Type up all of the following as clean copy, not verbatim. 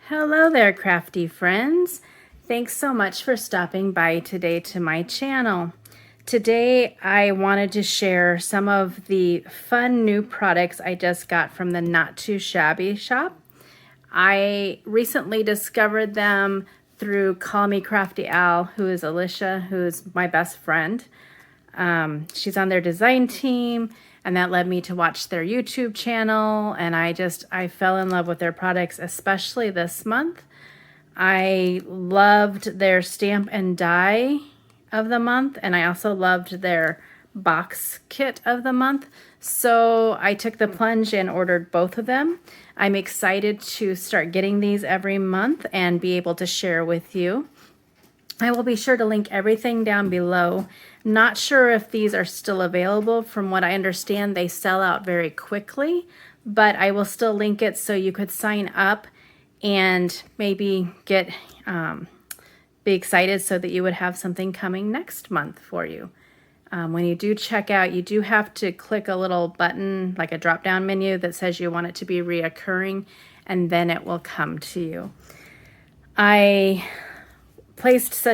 Hello there, crafty friends. Thanks so much for stopping by today to my channel. Today, I wanted to share some of the fun new products I just got from the Not Too Shabby shop. I recently discovered them through Call Me Crafty Al, who is Alicia, who is my best friend. She's on their design team, and that led me to watch their YouTube channel, and I fell in love with their products, especially this month. I loved their stamp and die of the month, and I also loved their box kit of the month. So I took the plunge and ordered both of them. I'm excited to start getting these every month and be able to share with you. I will be sure to link everything down below. Not sure if these are still available. From what I understand, they sell out very quickly, but I will still link it so you could sign up and maybe get be excited so that you would have something coming next month for you. When you do check out, you do have to click a little button, like a drop-down menu that says you want it to be reoccurring, and then it will come to you. I placed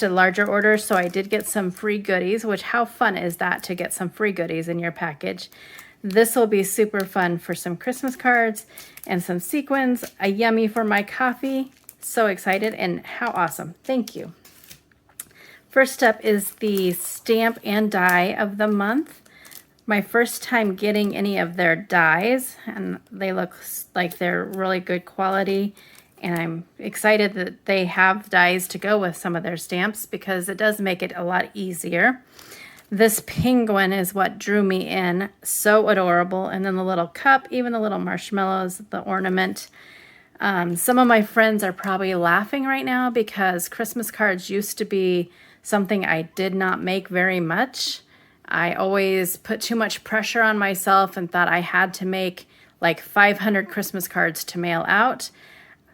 a larger order, so I did get some free goodies, which how fun is that to get some free goodies in your package? This will be super fun for some Christmas cards and some sequins, a yummy for my coffee. So excited, and how awesome. Thank you. First up is the stamp and die of the month. My first time getting any of their dies, and they look like they're really good quality. And I'm excited that they have dies to go with some of their stamps because it does make it a lot easier. This penguin is what drew me in. So adorable. And then the little cup, even the little marshmallows, the ornament. Some of my friends are probably laughing right now because Christmas cards used to be something I did not make very much. I always put too much pressure on myself and thought I had to make like 500 Christmas cards to mail out.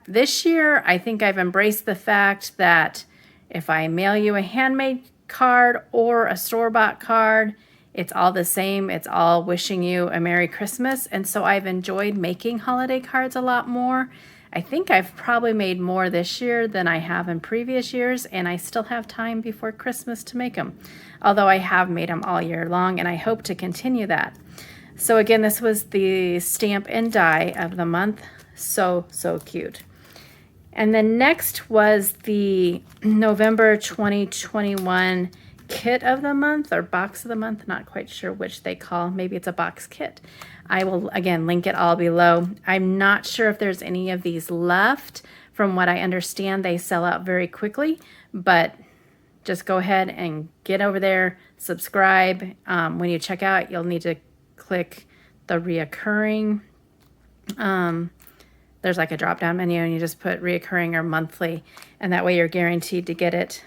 This year, I think I've embraced the fact that if I mail you a handmade card or a store-bought card, it's all the same. It's all wishing you a Merry Christmas. And so I've enjoyed making holiday cards a lot more. I think I've probably made more this year than I have in previous years, and I still have time before Christmas to make them. Although I have made them all year long, and I hope to continue that. So again, this was the stamp and die of the month. So cute. And then next was the November 2021 kit of the month or box of the month. Not quite sure which they call. Maybe it's a box kit. I will, again, link it all below. I'm not sure if there's any of these left. From what I understand, they sell out very quickly. But just go ahead and get over there, subscribe. When you check out, you'll need to click the reoccurring. There's like a drop-down menu and you just put reoccurring or monthly, and that way you're guaranteed to get it.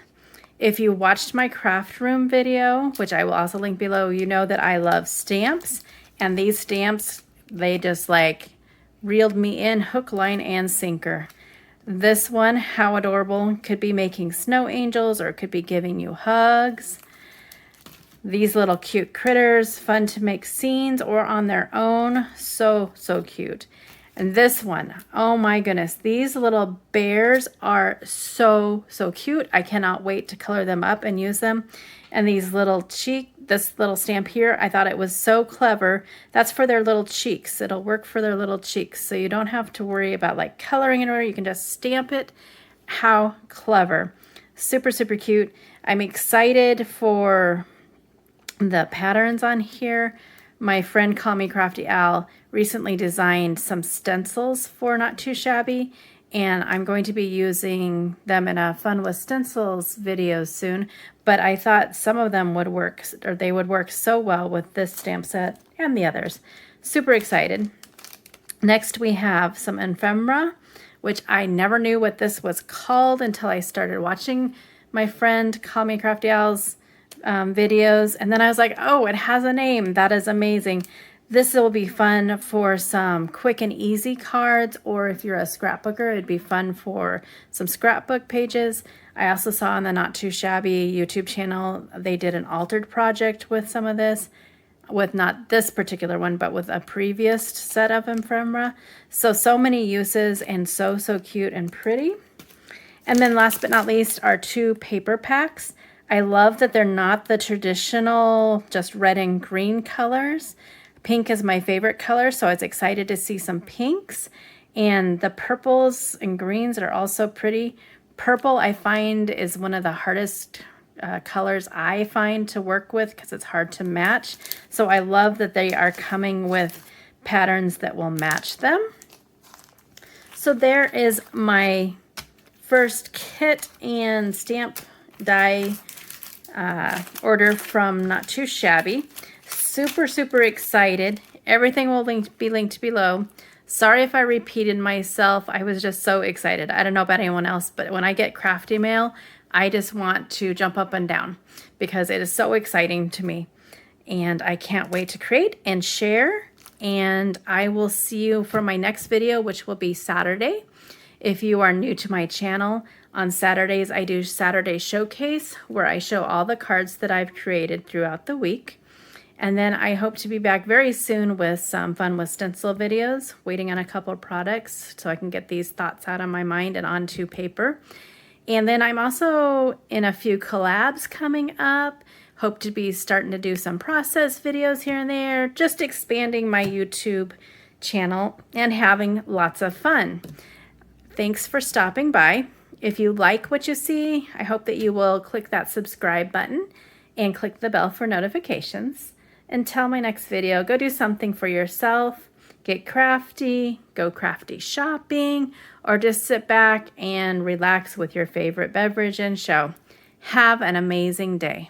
If you watched my craft room video, which I will also link below, you know that I love stamps, and these stamps, they just like reeled me in hook, line, and sinker. This one, how adorable. Could be making snow angels or it could be giving you hugs. These little cute critters, fun to make scenes or on their own. So cute. And this one, oh my goodness, these little bears are so cute. I cannot wait to color them up and use them. And these little this little stamp here, I thought it was so clever. That's for their little cheeks. It'll work for their little cheeks. So you don't have to worry about like coloring it, or you can just stamp it. How clever. Super cute. I'm excited for the patterns on here. My friend Call Me Crafty Al recently designed some stencils for Not Too Shabby, and I'm going to be using them in a Fun with Stencils video soon, but I thought some of them would work, or they would work so well with this stamp set and the others. Super excited. Next we have some ephemera, which I never knew what this was called until I started watching my friend Call Me Crafty Al's videos, and then I was like, oh, it has a name. That is amazing. This will be fun for some quick and easy cards, or if you're a scrapbooker, it'd be fun for some scrapbook pages. I also saw on the Not Too Shabby YouTube channel, they did an altered project with some of this. with not this particular one, but with a previous set of ephemera. So many uses and so cute and pretty. And then last but not least are 2 paper packs. I love that they're not the traditional just red and green colors. Pink is my favorite color, so I was excited to see some pinks. And the purples and greens are also pretty. Purple I find is one of the hardest colors I find to work with because it's hard to match. So I love that they are coming with patterns that will match them. So there is my first kit and stamp die order from Not Too Shabby. Super excited. Everything will be linked below. Sorry if I repeated myself. I was just so excited. I don't know about anyone else, but when I get crafty mail, I just want to jump up and down because it is so exciting to me. And I can't wait to create and share. And I will see you for my next video, which will be Saturday. If you are new to my channel, on Saturdays I do Saturday Showcase where I show all the cards that I've created throughout the week. And then I hope to be back very soon with some fun with stencil videos, waiting on a couple of products so I can get these thoughts out of my mind and onto paper. And then I'm also in a few collabs coming up. Hope to be starting to do some process videos here and there, just expanding my YouTube channel and having lots of fun. Thanks for stopping by. If you like what you see, I hope that you will click that subscribe button and click the bell for notifications. Until my next video, go do something for yourself, get crafty, go crafty shopping, or just sit back and relax with your favorite beverage and show. Have an amazing day.